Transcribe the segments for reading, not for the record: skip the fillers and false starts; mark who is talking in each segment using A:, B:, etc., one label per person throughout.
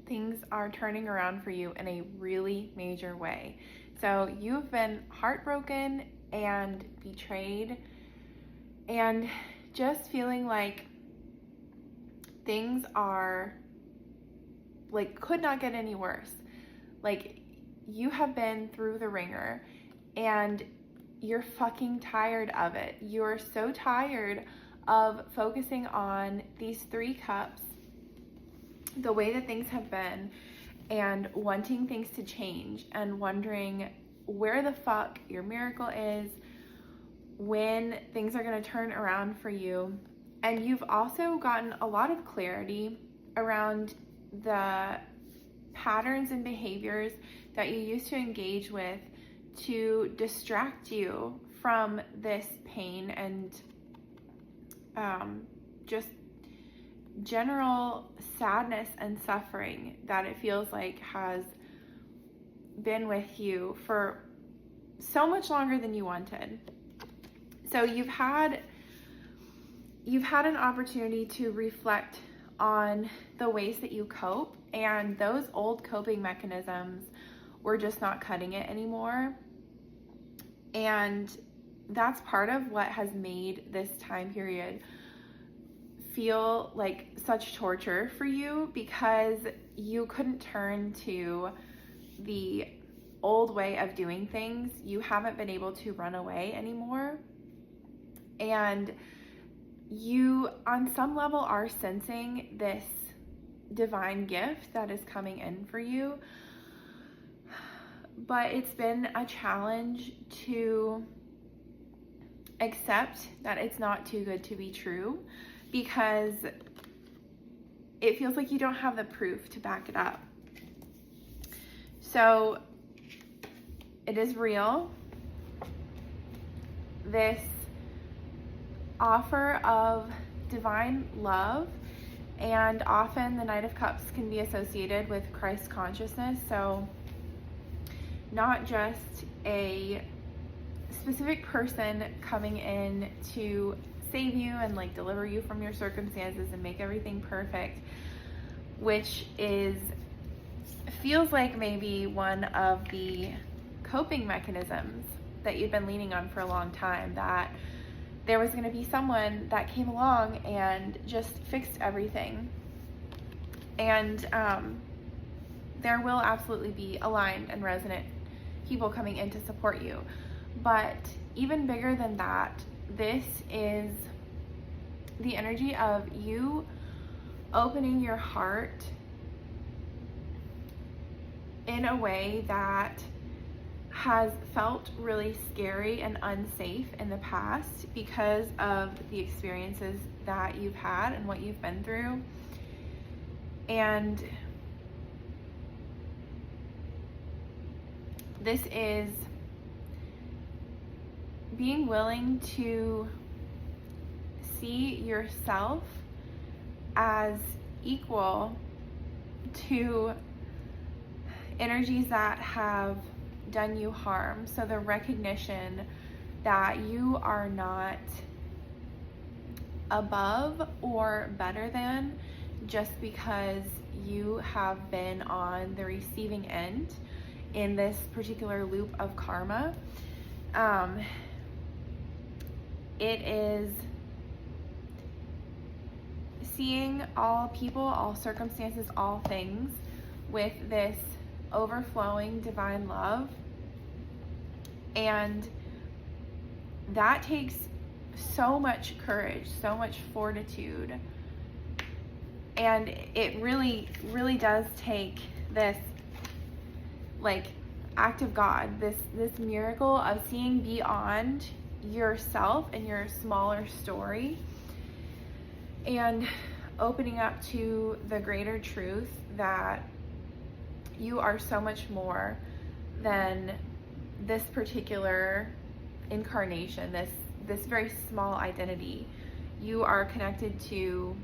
A: things are turning around for you in a really major way. So you've been heartbroken and betrayed and just feeling like things are like could not get any worse. Like you have been through the ringer and you're fucking tired of it. You're so tired of focusing on these 3 cups, the way that things have been, and wanting things to change and wondering where the fuck your miracle is, when things are going to turn around for you. And you've also gotten a lot of clarity around the patterns and behaviors that you used to engage with to distract you from this pain and just general sadness and suffering that it feels like has been with you for so much longer than you wanted. So you've had an opportunity to reflect on the ways that you cope, and those old coping mechanisms were just not cutting it anymore. And that's part of what has made this time period feel like such torture for you, because you couldn't turn to the old way of doing things. You haven't been able to run away anymore. And you, on some level, are sensing this divine gift that is coming in for you. But it's been a challenge to accept that it's not too good to be true, because it feels like you don't have the proof to back it up. So it is real. This offer of divine love, and often the Knight of Cups can be associated with Christ consciousness. So not just a specific person coming in to save you and like deliver you from your circumstances and make everything perfect, which feels like maybe one of the coping mechanisms that you've been leaning on for a long time, that there was going to be someone that came along and just fixed everything. And there will absolutely be aligned and resonant people coming in to support you. But even bigger than that, this is the energy of you opening your heart in a way that has felt really scary and unsafe in the past because of the experiences that you've had and what you've been through. And this is being willing to see yourself as equal to energies that have done you harm. So the recognition that you are not above or better than just because you have been on the receiving end in this particular loop of karma. It is seeing all people, all circumstances, all things with this overflowing divine love. And that takes so much courage, so much fortitude. And it really, really does take this like act of God, this miracle of seeing beyond yourself and your smaller story and opening up to the greater truth that you are so much more than this particular incarnation, this very small identity. You are connected to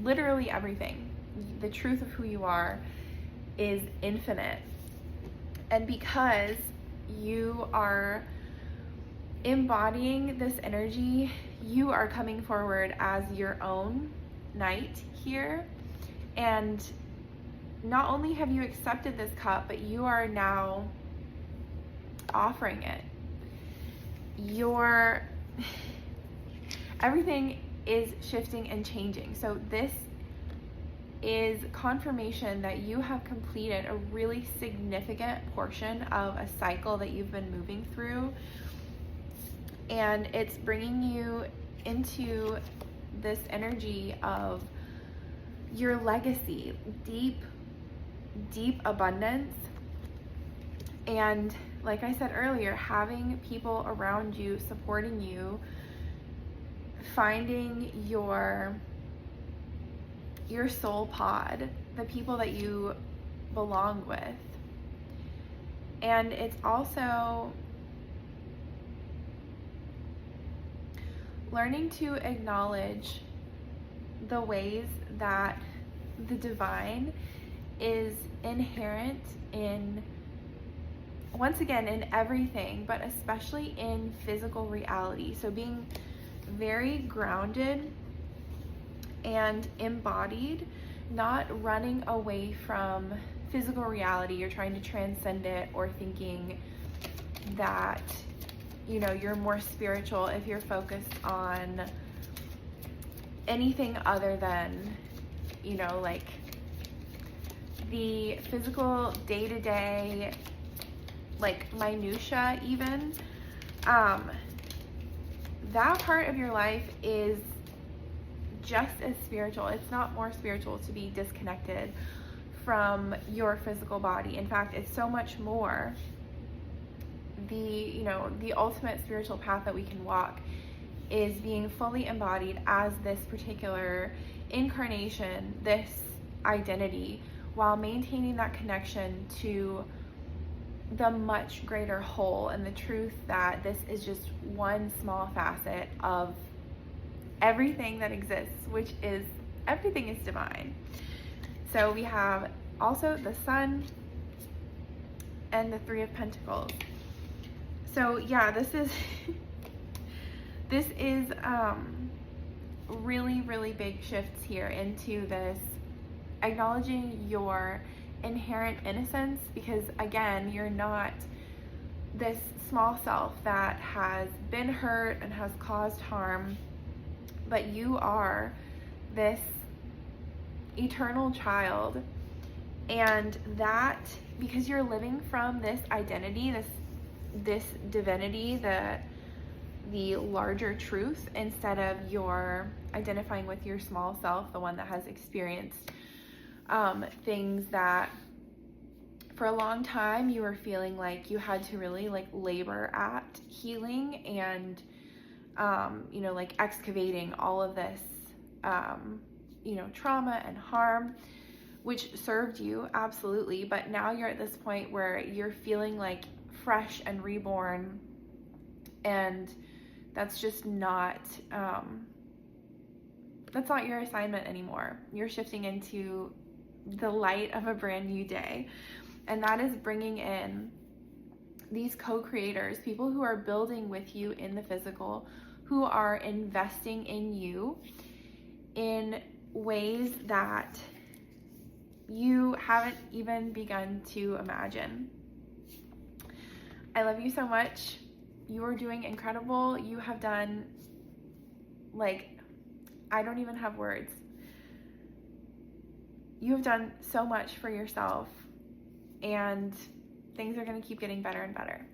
A: literally everything. The truth of who you are is infinite. And because you are embodying this energy, you are coming forward as your own knight here. And not only have you accepted this cup, but you are now offering it. Everything is shifting and changing. So this is confirmation that you have completed a really significant portion of a cycle that you've been moving through, and it's bringing you into this energy of your legacy, deep abundance. And like I said earlier, having people around you supporting you, finding your soul pod, the people that you belong with. And it's also learning to acknowledge the ways that the divine is inherent in, once again, in everything, but especially in physical reality. So being very grounded and embodied, not running away from physical reality or trying to transcend it, or thinking that, you know, you're more spiritual if you're focused on anything other than, you know, like the physical day-to-day, like minutia even. That part of your life is just as spiritual. It's not more spiritual to be disconnected from your physical body. In fact, it's so much more. The ultimate spiritual path that we can walk is being fully embodied as this particular incarnation, this identity, while maintaining that connection to the much greater whole, and the truth that this is just one small facet of everything that exists, which is everything is divine. So we have also the Sun and the Three of Pentacles. So yeah, this is really big shifts here into this acknowledging your inherent innocence, because again, you're not this small self that has been hurt and has caused harm, but you are this eternal child. And that, because you're living from this identity, this divinity, the larger truth, instead of your identifying with your small self, the one that has experienced things that for a long time you were feeling like you had to really like labor at healing and like excavating all of this trauma and harm, which served you absolutely. But now you're at this point where you're feeling like fresh and reborn, and that's just not that's not your assignment anymore. You're shifting into the light of a brand new day, and that is bringing in these co-creators, people who are building with you in the physical, who are investing in you in ways that you haven't even begun to imagine. I love you so much. You are doing incredible. You have done, I don't even have words. You have done so much for yourself, and things are going to keep getting better and better.